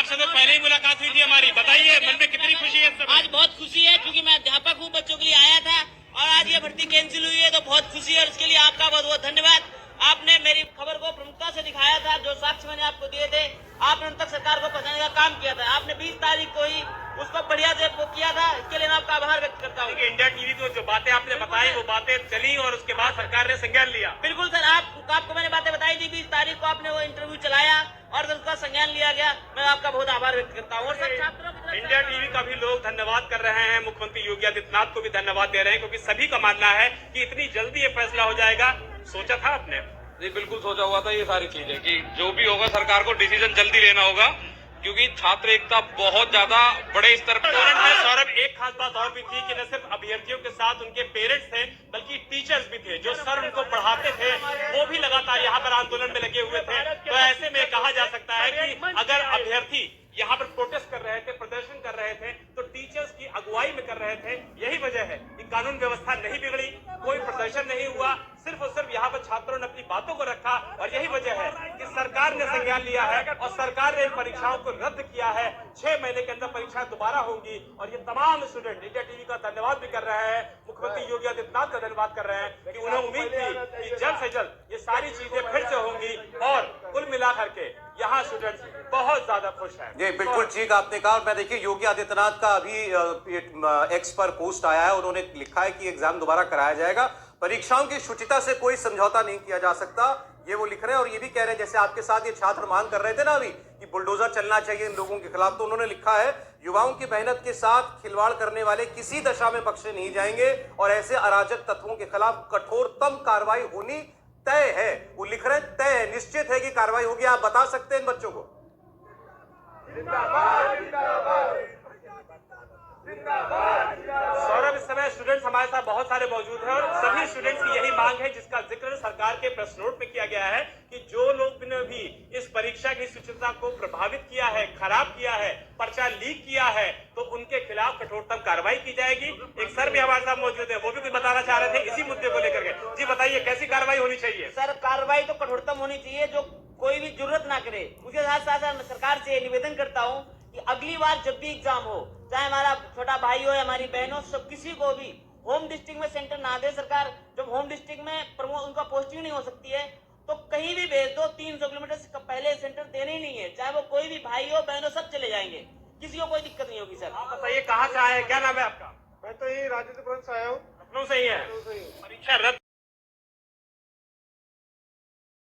आपसे तो पहले ही मुलाकात हुई थी हमारी, बताइए मन में कितनी खुशी है इस समय? आज बहुत खुशी है क्योंकि मैं अध्यापक हूँ, बच्चों के लिए आया था और आज ये भर्ती कैंसिल हुई है तो बहुत खुशी है और इसके लिए आपका बहुत बहुत धन्यवाद। आपने मेरी खबर को प्रमुखता से दिखाया था, जो साक्ष्य मैंने आपको दिए थे आपने उन तक सरकार को पहुंचाने का काम किया था। आपने 20 तारीख को ही उसको बढ़िया से वो किया था, इसके लिए मैं आपका आभार व्यक्त करता हूँ। इंडिया टीवी को जो बातें आपने बताई वो बातें चली और उसके बाद सरकार ने संज्ञान लिया। बिल्कुल सर, आपको मैंने बातें बताई थी, 20 तारीख को आपने वो इंटरव्यू चलाया और उसका संज्ञान लिया गया। मैं आपका बहुत आभार व्यक्त करता हूँ और सब छात्रों की तरफ से इंडिया टीवी का भी लोग धन्यवाद कर रहे हैं, मुख्यमंत्री योगी आदित्यनाथ को भी धन्यवाद दे रहे हैं, क्योंकि सभी का मानना है कि इतनी जल्दी ये फैसला हो जाएगा। सोचा था आपने? जी बिल्कुल सोचा हुआ था ये सारी चीजें कि जो भी होगा सरकार को डिसीजन जल्दी लेना होगा, क्योंकि छात्र एकता बहुत ज्यादा बड़े स्तर पर। सौरभ, एक खास बात और भी थी कि न सिर्फ अभ्यर्थियों के साथ उनके पेरेंट्स थे बल्कि टीचर्स भी थे, जो सर उनको पढ़ाते थे वो भी लगातार यहाँ पर आंदोलन में लगे हुए थे। तो ऐसे में कहा जा सकता है कि अगर अभ्यर्थी यहाँ पर प्रोटेस्ट कर रहे थे, प्रदर्शन कर रहे थे, तो टीचर्स की अगुवाई में कर रहे थे। यही वजह है कि कानून व्यवस्था नहीं बिगड़ी, कोई प्रदर्शन नहीं हुआ, सिर्फ और सिर्फ यहाँ पर छात्रों ने अपनी बातों को रखा। और यही वजह है कि सरकार ने संज्ञान लिया है और सरकार ने इन परीक्षाओं को रद्द किया है। 6 महीने के अंदर परीक्षाएं दोबारा होंगी और ये तमाम स्टूडेंट इंडिया टीवी का धन्यवाद भी कर रहे हैं, मुख्यमंत्री योगी आदित्यनाथ का धन्यवाद कर रहे हैं कि उन्हें उम्मीद थी कि जल्द से जल्द ये सारी चीजें फिर से होंगी। और कुल मिलाकर के यहाँ स्टूडेंट्स बहुत ज्यादा खुश हैं। जी बिल्कुल ठीक आपने कहा। मैं देखिए योगी आदित्यनाथ का अभी एक्स पर पोस्ट आया है, उन्होंने लिखा है कि एग्जाम दोबारा कराया जाएगा, परीक्षाओं की शुचिता से कोई समझौता नहीं किया जा सकता, ये वो लिख रहे हैं। और ये भी कह रहे हैं, जैसे आपके साथ ये छात्र मांग कर रहे थे ना अभी कि बुलडोजर चलना चाहिए इन लोगों के खिलाफ, तो उन्होंने लिखा है युवाओं की मेहनत के साथ खिलवाड़ करने वाले किसी दशा में बख्शे नहीं जाएंगे और ऐसे अराजक तत्वों के खिलाफ कठोरतम कार्रवाई होनी तय है। वो लिख रहे हैं तय है, निश्चित है कि कार्रवाई होगी। आप बता सकते हैं इन बच्चों को? सौरभ, इस समय स्टूडेंट्स हमारे साथ बहुत सारे मौजूद हैं और सभी स्टूडेंट्स की यही मांग है, जिसका जिक्र सरकार के प्रेस नोट में किया गया है कि जो लोग ने भी इस परीक्षा की शुचिता को प्रभावित किया है, खराब किया है, पर्चा लीक किया है, तो उनके खिलाफ कठोरतम कार्रवाई की जाएगी। एक सर भी हमारे साथ मौजूद है, वो भी कुछ बताना चाह रहे थे इसी मुद्दे को लेकर के। जी बताइए, कैसी कार्रवाई होनी चाहिए? सर, कार्रवाई तो कठोरतम होनी चाहिए, जो कोई भी जरूरत ना करे। उसके साथ साथ मैं सरकार से निवेदन करता हूँ कि अगली बार जब भी एग्जाम हो, चाहे हमारा छोटा भाई हो या हमारी बहन हो, सब किसी को भी होम डिस्ट्रिक्ट में सेंटर ना दे सरकार। जब होम डिस्ट्रिक्ट में उनका पोस्टिंग नहीं हो सकती है तो कहीं भी भेज दो, 300 किलोमीटर से पहले सेंटर देने ही नहीं है, चाहे वो कोई भी भाई हो बहन हो, सब चले जाएंगे, किसी को कोई दिक्कत नहीं होगी। सर आप बताइए, कहाँ से आए हैं, क्या नाम है आपका? मैं तो यही राजेंद्रपुरम से आया हूँ। लखनऊ से ही है। परीक्षा रद्द